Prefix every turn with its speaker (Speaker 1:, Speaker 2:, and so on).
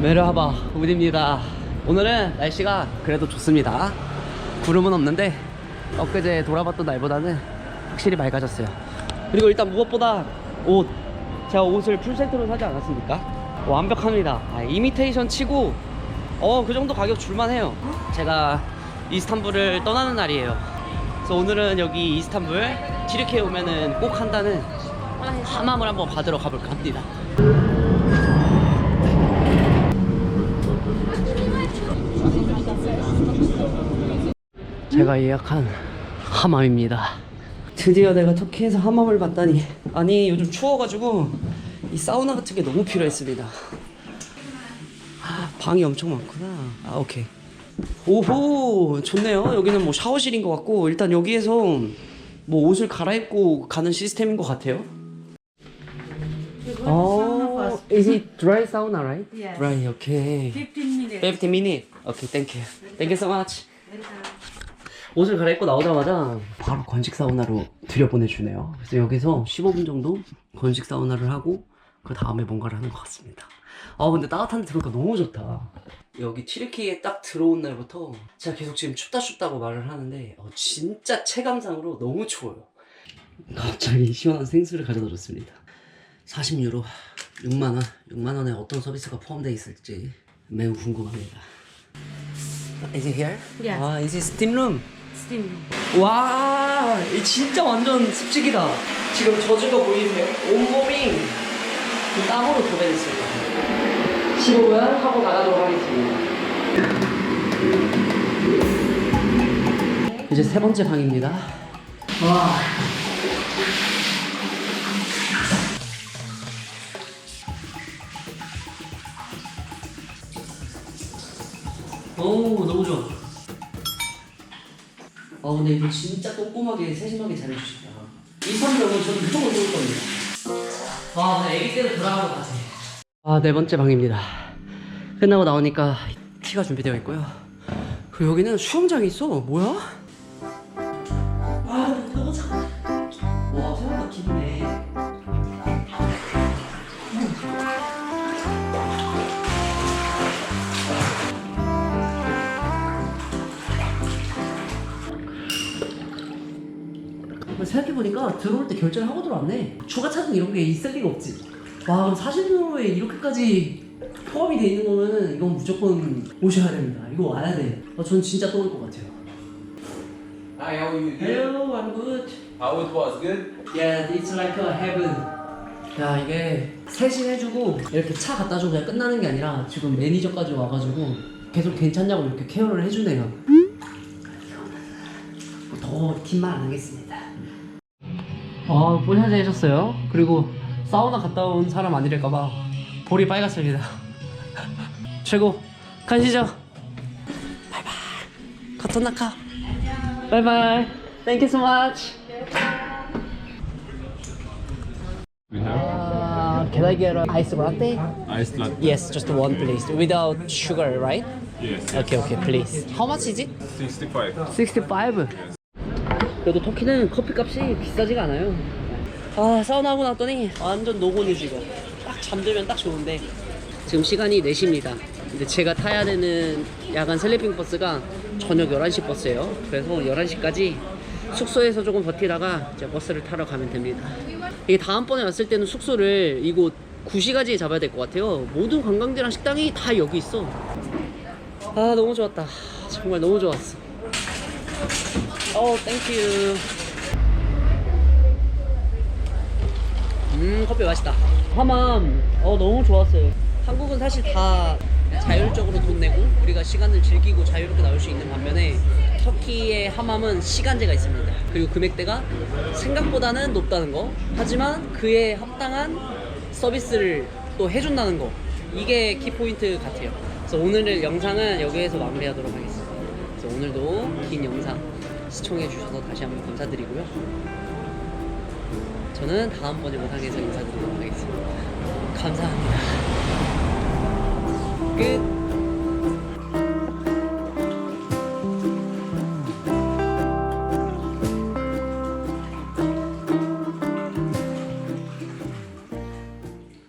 Speaker 1: 메르하바 우디입니다. 오늘은 날씨가 그래도 좋습니다. 구름은 없는데 엊그제 돌아봤던 날보다는 확실히 맑아졌어요. 그리고 일단 무엇보다 제가 옷을 풀세트로 사지 않았습니까? 완벽합니다. 이미테이션 치고 그 정도 가격 줄만해요. 제가 이스탄불을 떠나는 날이에요. 그래서 오늘은 여기 이스탄불 튀르키예에 오면은 꼭 한다는 하맘을 한번 받으러 가볼까 합니다. 제가 예약한 하맘입니다. 드디어 내가 터키에서 하맘을 받다니. 아니 요즘 추워가지고 이 사우나 같은 게 너무 필요했습니다. 방이 엄청 많구나. 오케이. 오호, 좋네요. 여기는 뭐 샤워실인 것 같고, 일단 여기에서 뭐 옷을 갈아입고 가는 시스템인 것 같아요. Is it dry sauna, right?
Speaker 2: Yes.
Speaker 1: Right, okay.
Speaker 2: 15 minutes.
Speaker 1: 15 minutes. Okay, thank you. Thank you so much. 옷을 갈아입고 나오자마자 바로 건식 사우나로 들여보내주네요. 그래서 여기서 15분 정도 건식 사우나를 하고 그 다음에 뭔가를 하는 것 같습니다. 근데 따뜻한 데 들어오니까 너무 좋다. 여기 튀르키예에 딱 들어온 날부터 제가 계속 지금 춥다고 말을 하는데 진짜 체감상으로 너무 추워요. 갑자기 시원한 생수를 가져다 줬습니다. 40유로 6만원 6만원에 어떤 서비스가 포함되어 있을지 매우 궁금합니다. Is it here?
Speaker 2: Yes.
Speaker 1: Is it steam room?
Speaker 2: Steam.
Speaker 1: 와, 이 진짜 완전 습식이다. 지금 저주가 보이세요? 온몸이 땀으로 도배됐습니다. 15분 하고 나가도록 하겠습니다. 이제 세 번째 방입니다. 와. 너무 좋아. 근데 이거 진짜 꼼꼼하게 세심하게 잘해주신다. 이 선물은 저는 무조건 쏠 겁니다. 근데 애기 때도 돌아가는 것 같아. 네 번째 방입니다. 끝나고 나오니까 티가 준비되어 있고요. 그리고 여기는 수영장이 있어. 뭐야? 너무 작아. 와, 생각보다 깊네. 생각해보니까 들어올 때 결제를 하고 들어왔네. 추가 차등 이런 게 있을 리가 없지. 와, 40유로에 이렇게까지 포함이 돼 있는 거면은 이건 무조건 오셔야 됩니다. 이거 와야 돼. 전 진짜 또 올 것 같아요.
Speaker 3: Hi, how are you?
Speaker 1: Hello, I'm good.
Speaker 3: How it was? Good?
Speaker 1: Yeah, it's like a heaven. 야, 이게 세심해주고 이렇게 차 갖다 주고 그냥 끝나는 게 아니라 지금 매니저까지 와가지고 계속 괜찮냐고 이렇게 케어를 해주네요. 더 긴 말 안 하겠습니다. 뽀샤지 해줬어요. 그리고 사우나 갔다 온 사람 아니랄까봐 볼이 빨갛습니다. 최고. 가시죠. 바이바이. 커튼나카. 바이바이. Thank you so much. Can I get an ice latte?
Speaker 4: Ice latte.
Speaker 1: Yes, just one please. Without sugar, right?
Speaker 4: Yes.
Speaker 1: Okay, please. How much is it?
Speaker 4: 65.
Speaker 1: 65. 그래도 터키는 커피 값이 비싸지가 않아요. 사우나 하고 났더니 완전 노곤이 지금. 딱 잠들면 딱 좋은데 지금 시간이 4시입니다. 근데 제가 타야 되는 야간 슬리핑 버스가 저녁 11시 버스예요. 그래서 11시까지 숙소에서 조금 버티다가 이제 버스를 타러 가면 됩니다. 이게 다음번에 왔을 때는 숙소를 이곳 구시가지에 잡아야 될 것 같아요. 모든 관광지랑 식당이 다 여기 있어. 너무 좋았다. 정말 너무 좋았어. 땡큐. 커피 맛있다. 하맘 너무 좋았어요. 한국은 사실 다 자율적으로 돈 내고 우리가 시간을 즐기고 자유롭게 나올 수 있는 반면에 터키의 하맘은 시간제가 있습니다. 그리고 금액대가 생각보다는 높다는 거, 하지만 그에 합당한 서비스를 또 해준다는 거, 이게 키포인트 같아요. 그래서 오늘 영상은 여기에서 마무리하도록 하겠습니다. 그래서 오늘도 긴 영상 시청해주셔서 다시 한번 감사드리고요. 저는 다음번에 영상에서 인사드리도록 하겠습니다. 감사합니다. 끝.